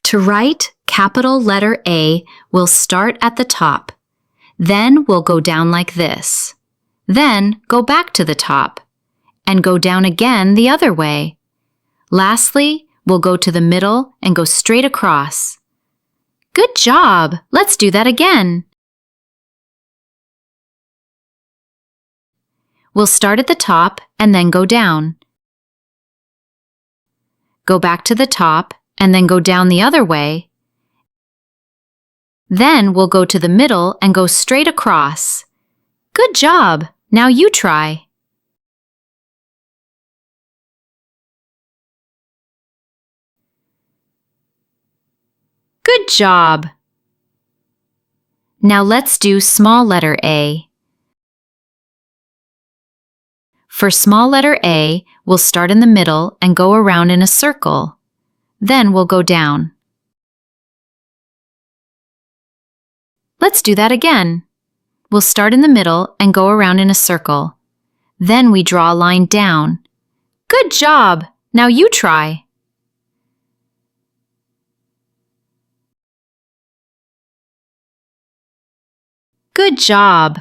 To write capital letter A, we'll start at the top. Then we'll go down like this. Then go back to the top and go down again the other way. Lastly, we'll go to the middle and go straight across. Good job! Let's do that again. We'll start at the top and then go down. Go back to the top and then go down the other way. Then we'll go to the middle and go straight across. Good job! Now you try. Good job! Now let's do small letter A. For small letter A, we'll start in the middle and go around in a circle. Then we'll go down. Let's do that again. We'll start in the middle and go around in a circle. Then we draw a line down. Good job! Now you try. Good job!